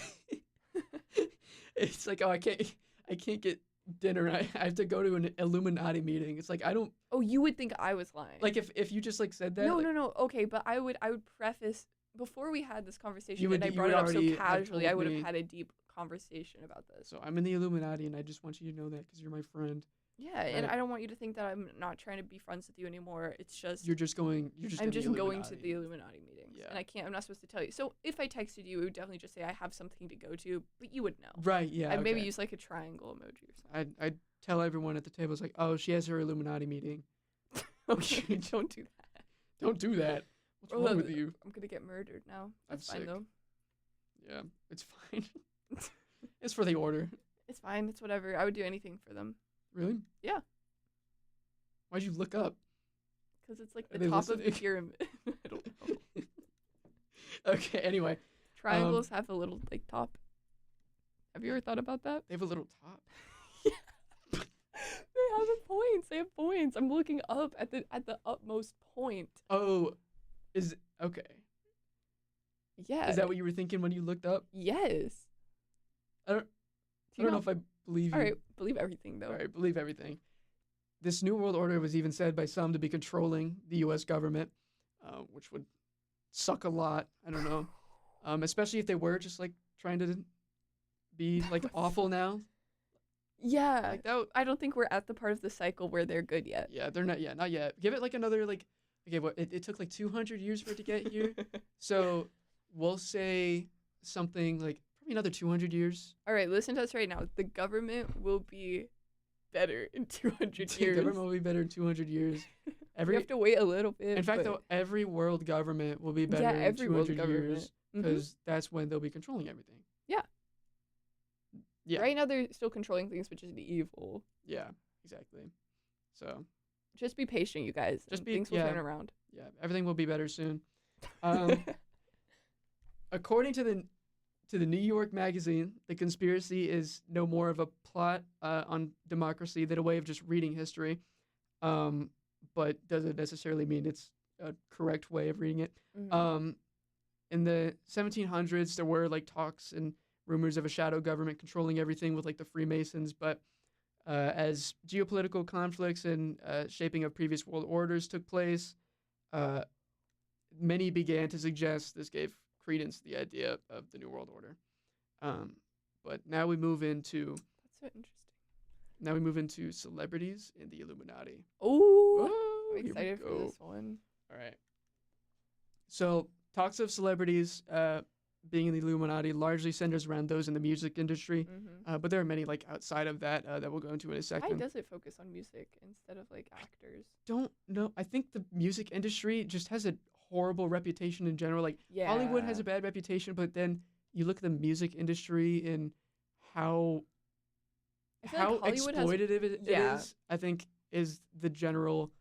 It's like, oh, I can't get dinner. I have to go to an Illuminati meeting. It's like I don't. Oh, you would think I was lying. Like if you just like said that. No, like, no. Okay, but I would preface before we had this conversation You would- and I you brought would it up so already have casually, I told would have me. had a deep conversation about this. So I'm in the Illuminati, and I just want you to know that because you're my friend. Yeah, and Right. I don't want you to think that I'm not trying to be friends with you anymore. It's just You're just going. You're just. I'm in the just going to Illuminati. the Illuminati meetings, Yeah. and I can't. I'm not supposed to tell you. So if I texted you, it would definitely just say I have something to go to, but you would know. Right. Yeah. I'd maybe okay. use like a triangle emoji or something. I'd tell everyone at the table. It's like, oh, she has her Illuminati meeting. Okay, don't do that. Don't do that. What's Or wrong look, with you? I'm gonna get murdered now. That's I'm fine sick. though. Yeah, it's fine. It's for the order. It's fine. It's whatever. I would do anything for them Really? Yeah. Why'd you look up? because it's like Are the they top of the listening? pyramid. I don't know. Okay. Anyway, Triangles have a little like top. Have you ever thought about that? they have a little top. They have points. They have points. I'm looking up at the utmost point. Oh, okay. Yeah. Is that what you were thinking when you looked up? Yes. I don't know if I believe you. All right, believe everything though. All right, believe everything. This New World Order was even said by some to be controlling the U.S. government, which would suck a lot. I don't know, especially if they were just like trying to be like awful now. Yeah. Like that. I don't think we're at the part of the cycle where they're good yet. Yeah, they're not. Yeah, not yet. Give it like another like. Okay, what it took like 200 years for it to get here. So we'll say something like probably another 200 years. All right, listen to us right now. The government will be better in 200 The years. government will be better in 200 years. We have to wait a little bit. In fact, but though, every world government will be better yeah, in every world 200 government. years Mhm. because that's when they'll be controlling everything. Yeah. Right now they're still controlling things, which is evil. Yeah, exactly. So Just be patient, you guys. Just and be- things will yeah. turn around. yeah, everything will be better soon. According to the New York Magazine, the conspiracy is no more of a plot on democracy than a way of just reading history, but doesn't necessarily mean it's a correct way of reading it. Mhm. In the 1700s, there were like talks and rumors of a shadow government controlling everything with like the Freemasons, but as geopolitical conflicts and shaping of previous world orders took place, many began to suggest this gave credence to the idea of the New World Order. But now we move into That's so interesting. celebrities in the Illuminati. Oh, Oh, I'm here we excited for go. this one. All right. So talks of celebrities being in the Illuminati largely centers around those in the music industry, Mm-hmm. but there are many like outside of that that we'll go into in a Why second. does it focus on music instead of like actors? Don't know. I think the music industry just has a horrible reputation in general. Like Yeah. Hollywood has a bad reputation, but then you look at the music industry and how I feel like Hollywood has- exploitative it Yeah. is, I think, is the general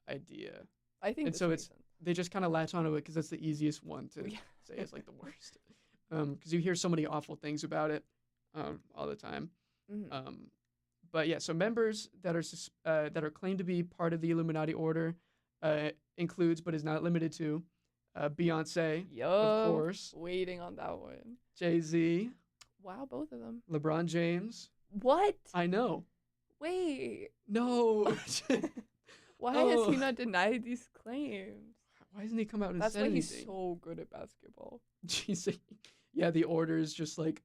idea. I think and this so makes it's- sense. They just kind of latch onto it because that's the easiest one to Yeah. say is like the worst. Because you hear so many awful things about it all the time. Mhm. But yeah, so members that are claimed to be part of the Illuminati order includes, but is not limited to, Beyonce, Yup. of course, Waiting on that one. Jay-Z, Wow, both of them. LeBron James. What? I know. Wait. No. Why has he Oh. not denied these claims? Why hasn't he come out and That's said why anything? he's so good at basketball. Jeez. Yeah, the order is just like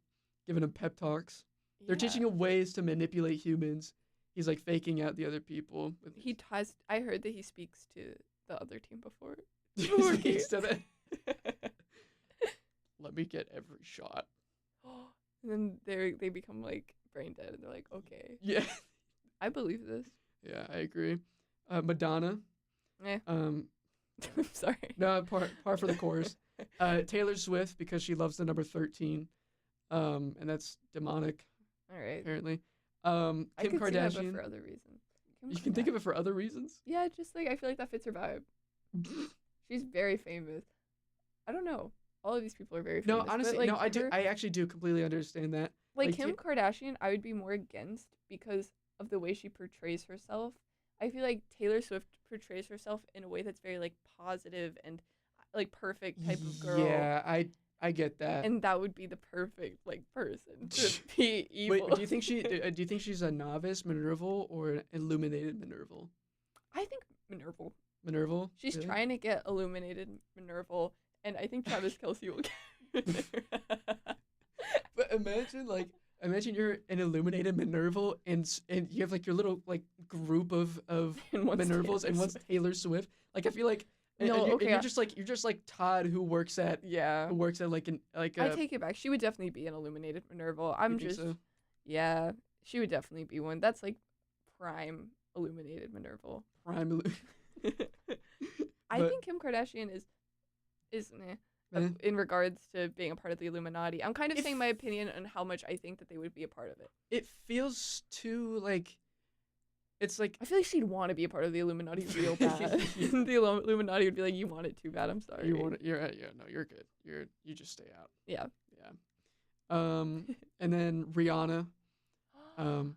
giving him pep talks. They're teaching him ways to manipulate humans. He's like faking out the other people. with He ties. I heard that he speaks to the other team before. his- he said that. Let me get every shot. And then they become like brain dead, and they're like, okay, Yeah. I believe this. Yeah, I agree. Madonna. Eh. Um, I'm sorry. no, par for the course. Taylor Swift because she loves the number 13. And that's demonic All right. apparently. I Kim could see that, but Kardashian. for other reasons. Kim You can think of Kardashian. it for other reasons. Yeah, just like I feel like that fits her vibe. She's very famous. I don't know. All of these people are very famous. No, honestly, but, like, no, I do. her- I actually do completely understand that. Like Like, Kim Kardashian, I would be more against because of the way she portrays herself. I feel like Taylor Swift portrays herself in a way that's very like positive and like perfect type of girl. Yeah, I get that. And that would be the perfect like person to be evil. Wait, do you think she's a novice Minerval or an illuminated Minerval? I think Minerval. Minerval? She's Really? trying to get illuminated Minerval, and I think Travis Kelce will get her. But imagine you're an illuminated Minerval and you have like your little like group of And one's Minervals Taylor and one's Swift. Taylor Swift. Like I feel like No, okay, you're just like Todd who works at Yeah. like an like I take it back. She would definitely be an illuminated Minerval. I'm you think just so? yeah, she would definitely be one. That's like prime illuminated Minerval. Prime I But- think Kim Kardashian is meh, Eh. in regards to being a part of the Illuminati. I'm kind of If- saying my opinion on how much I think that they would be a part of it. It feels too like it's like I feel like she'd want to be a part of the Illuminati real bad. The Illuminati would be like, "You want it too bad. I'm sorry." you're no, you're good. You just stay out. Yeah. Yeah. And then Rihanna. Um,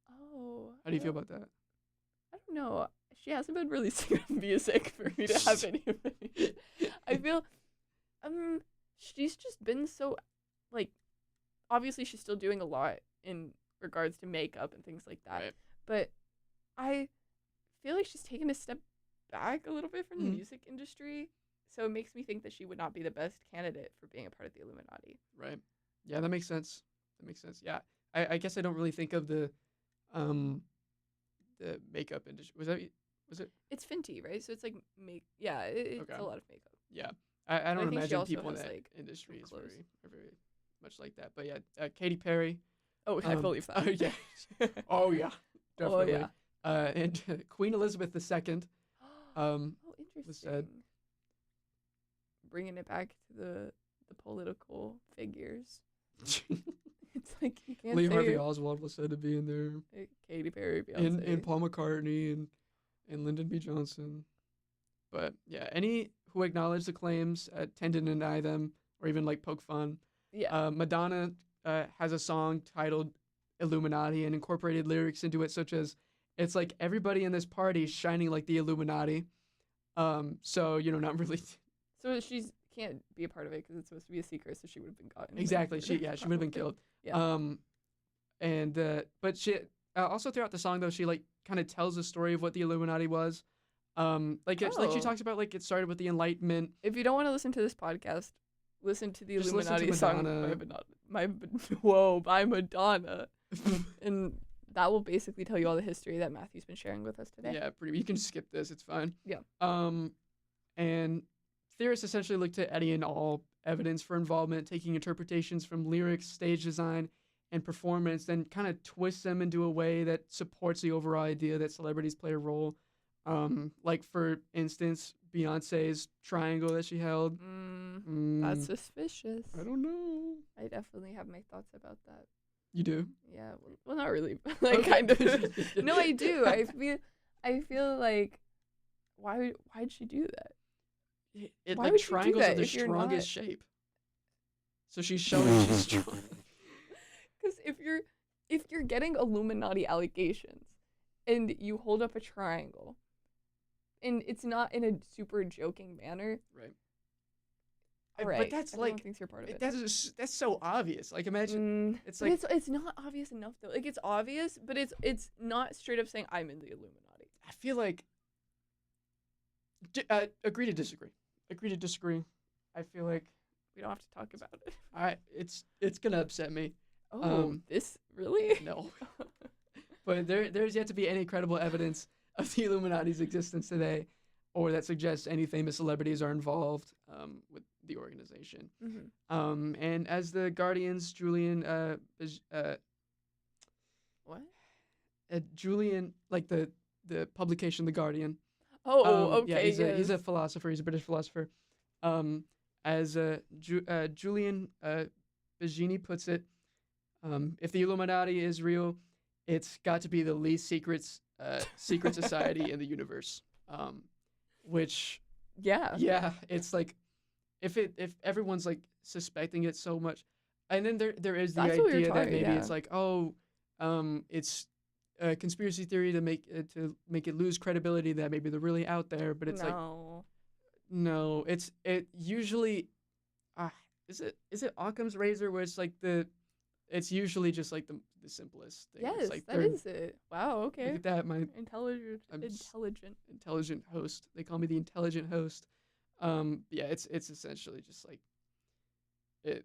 Oh. how do you feel about that? I don't know. She hasn't been releasing music for me to have any opinion. I feel, she's just been so, like, obviously she's still doing a lot in regards to makeup and things like that. Right. But I feel like she's taken a step back a little bit from the Mhm. music industry. So it makes me think that she would not be the best candidate for being a part of the Illuminati. Right. Yeah, that makes sense. That makes sense. Yeah. I guess I don't really think of the makeup industry. Was it? It's Fenty, right? So it's like it's Okay. a lot of makeup. Yeah. I I don't think she imagine also people in has, that like, industry is clothes. very much like that. But yeah, Katy Perry. Oh, I believe that. Oh yeah. Oh yeah. Definitely. Oh, yeah. And Queen Elizabeth II. Oh, was interesting. said. Bringing it back to the political figures. It's like you can't Lee say Harvey Oswald was said to be in there. Katy Perry, Beyonce. And Paul McCartney and Lyndon B. Johnson. But yeah, any who acknowledge the claims tend to deny them or even like poke fun. Yeah. Madonna has a song titled Illuminati and incorporated lyrics into it, such as it's like everybody in this party is shining like the Illuminati. So not really. So she can't be a part of it because it's supposed to be a secret, so she would have been gotten. Exactly. She would have been killed. Yeah. But she also throughout the song though she like kind of tells the story of what the Illuminati was. Like she Oh. talks about like it started with the Enlightenment. If you don't want to listen to this podcast, listen to the Just listen to Illuminati song by Madonna, and that will basically tell you all the history that Matthew's been sharing with us today. Yeah, you can skip this. It's fine. Yeah. And theorists essentially look to Eddie and all evidence for involvement, taking interpretations from lyrics, stage design, and performance, then kind of twist them into a way that supports the overall idea that celebrities play a role. Like for instance, Beyonce's triangle that she held. That's suspicious. I don't know. I definitely have my thoughts about that. You do? Yeah, well, not really, but like Okay. kind of. No, I do. I feel like why'd she do that? It Why like would she do triangles that are the if you're strongest not- shape. So she's showing she's strong. Because if you're getting Illuminati allegations, and you hold up a triangle, and it's not in a super joking manner, Right. all right, But that's everyone like thinks you're part of it. that's so obvious. Like imagine it's But like it's not obvious enough though. Like it's obvious, but it's not straight up saying I'm in the Illuminati. I feel like agree to disagree. Agree to disagree. I feel like We don't have to talk about it. it's gonna upset me. Oh, this really? No. But there's yet to be any credible evidence of the Illuminati's existence today, or that suggests any famous celebrities are involved with the organization. Mm-hmm. And as the Guardian's Julian What? Julian, like the publication The Guardian. Oh, okay. Yeah, he's a yes. philosopher. He's a British philosopher. As Julian Baggini puts it, if the Illuminati is real, it's got to be the least secret society in the universe. Which Yeah. it's like if everyone's like suspecting it so much, and then there is the That's what we were idea that talking. maybe Yeah. it's like, oh, it's a conspiracy theory to make it lose credibility, that maybe they're really out there, but it's like, No. no, it usually, uh, is it Occam's razor, where it's like it's usually just like the simplest thing. It's Yes, like that is it. Wow. look Okay. at that, my Intelligent. I'm Intelligent. intelligent host. They call me the intelligent host. Yeah, it's essentially just like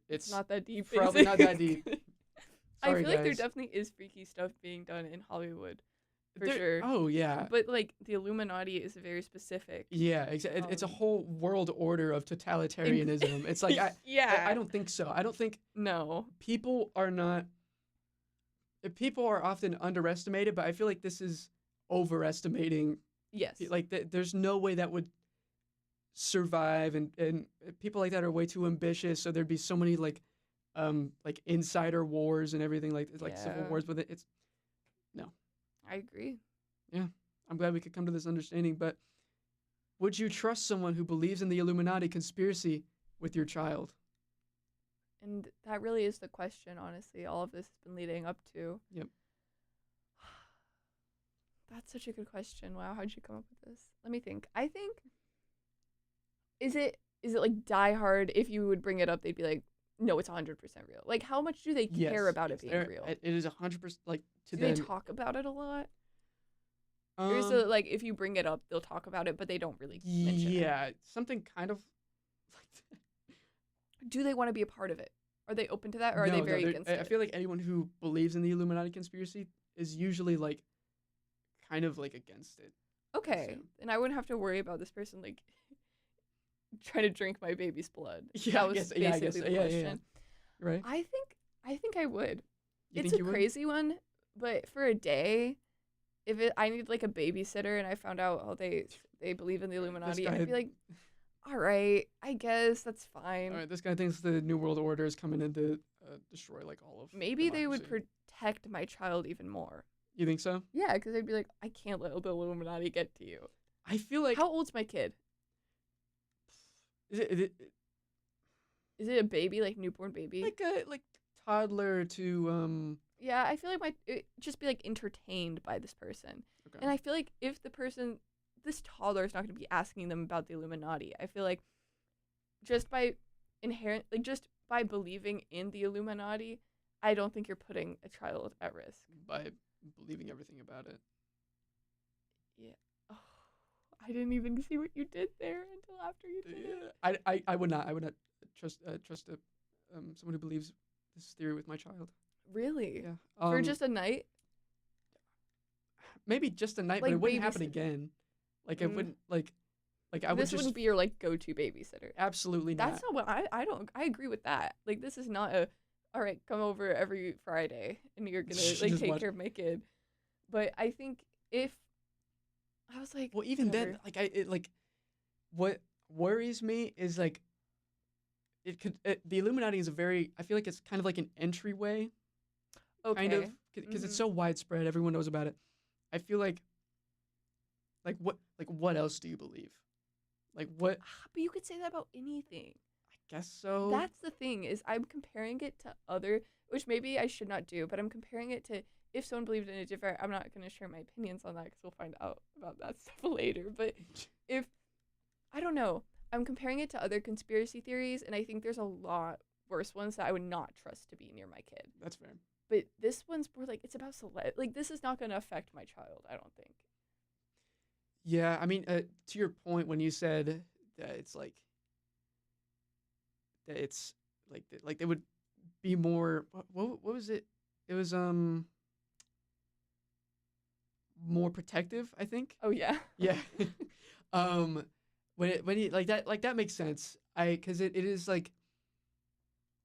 it's Not that deep. probably not that deep. I Sorry, feel like there guys. definitely is freaky stuff being done in Hollywood, for There- sure. Oh yeah, But like the Illuminati is very specific. yeah. It's a Um, whole world order of totalitarianism. It's like yeah. I don't think so. I don't think No. people are not. People are often underestimated, but I feel like this is overestimating. Yes. Like there's no way that would survive, and people like that are way too ambitious. So there'd be so many like insider wars and everything, like civil Yeah. wars with it. It's I agree. I'm glad we could come to this understanding. But would you trust someone who believes in the Illuminati conspiracy with your child? And that really is the question, honestly, all of this has been leading up to. Yep. That's such a good question. Wow, how'd you come up with this? Let me think. I think is it like Die Hard, if you would bring it up, they'd be like, no, it's 100% real. Like, how much do they care about it being real? It is 100%. Like to Do them. they talk about it a lot? Or is it like if you bring it up, they'll talk about it, but they don't really mention it? yeah, something kind of like that. Do they want to be a part of it? Are they open to that, or are they very against it? I feel like anyone who believes in the Illuminati conspiracy is usually like kind of like against it. Okay, assume. and I wouldn't have to worry about this person like trying to drink my baby's blood. Yeah, That I was guess- basically yeah, I guess- the yeah, yeah, yeah. question. Right? I think I would. You It's think a you would? crazy one, but for a day, I need like a babysitter and I found out they believe in the Illuminati, guy- I'd be like, all right, I guess that's fine. All right, this guy thinks the New World Order is coming in to destroy like all of. Maybe they would democracy. protect my child even more. You think so? Yeah, because they'd be like, I can't let the Illuminati get to you. I feel like How old's my kid? is it Is it a baby, like newborn baby? like a toddler to Yeah, I feel like it just be like entertained by this person. Okay. And I feel like if this toddler is not going to be asking them about the Illuminati, I feel like just by just by believing in the Illuminati, I don't think you're putting a child at risk. by believing everything about it. Yeah. Oh, I didn't even see what you did there until after you did it. I would not trust someone who believes this theory with my child. Really? Yeah. For just a night? maybe just a night, like but it wouldn't happen babysit- again. Like it Mm. wouldn't like I would This just wouldn't be your like go-to babysitter. absolutely not. That's not what I don't I agree with that. Like this is not a all right, come over every Friday and you're gonna like Just take watch- care of my kid. But I think if I was like Well, even then, whatever. like what worries me is like the Illuminati is I feel like it's kind of like an entryway, okay. kind of, because it's so widespread, everyone knows about it. I feel like what else do you believe? Like what? But you could say that about anything. I guess so. That's the thing is I'm comparing it to other, which maybe I should not do, but I'm comparing it to if someone believed in a different. I'm not going to share my opinions on that because we'll find out about that stuff later. But if I don't know, I'm comparing it to other conspiracy theories, and I think there's a lot worse ones that I would not trust to be near my kid. That's fair. But this one's more like it's about like this is not going to affect my child. I don't think. Yeah, I mean, to your point when you said that it's like they would be more. What was it? It was more protective, I think. Oh yeah. Yeah. When you like that makes sense. Because it is like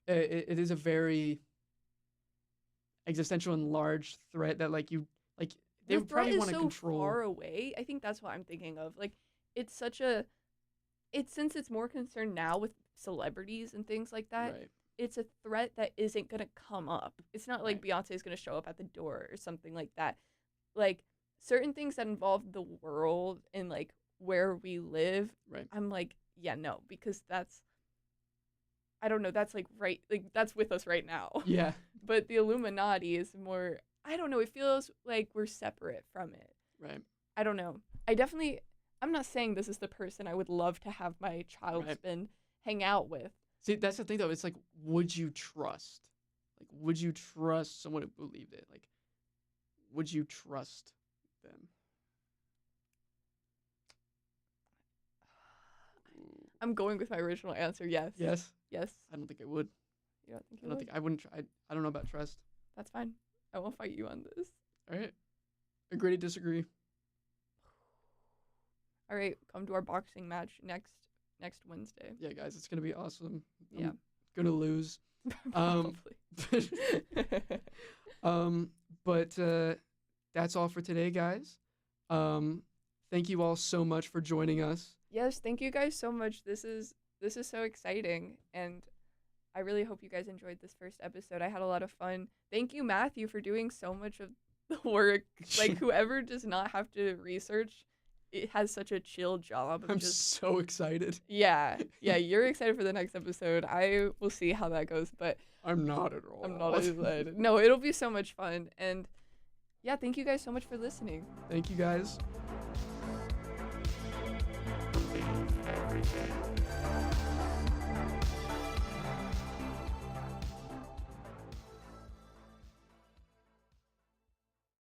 it is a very existential and large threat that like you like they The would threat probably is want to so control. far away. I think that's what I'm thinking of. Like, since it's more concerned now with celebrities and things like that. Right. it's a threat that isn't going to come up. It's not like Beyonce is going to show up at the door or something like that. Like, certain things that involve the world and, like, where we live, Right. I'm like, yeah, no, because that's, I don't know, that's, like, right, like, that's with us right now. Yeah. But the Illuminati is more, I don't know, it feels like we're separate from it. Right. I don't know. I'm not saying this is the person I would love to have my child spin hang out with. See, that's the thing, though. It's like, would you trust? Like, would you trust someone who believed it? Like, would you trust them? I'm going with my original answer, yes. Yes? Yes. I don't think I would. You don't think you I don't would? think I wouldn't try. I don't know about trust. That's fine. I won't fight you on this. All right. Agree to disagree. All right, come to our boxing match next Wednesday. Yeah, guys, it's going to be awesome. Yeah. I'm going to lose. Probably. But that's all for today, guys. Thank you all so much for joining us. Yes, thank you guys so much. This is so exciting, and I really hope you guys enjoyed this first episode. I had a lot of fun. Thank you, Matthew, for doing so much of the work. Like, whoever does not have to research, it has such a chill job. I'm so excited. Yeah, you're excited for the next episode. I will see how that goes, but I'm not at all. I'm not excited. No, it'll be so much fun. And yeah, thank you guys so much for listening. Thank you, guys.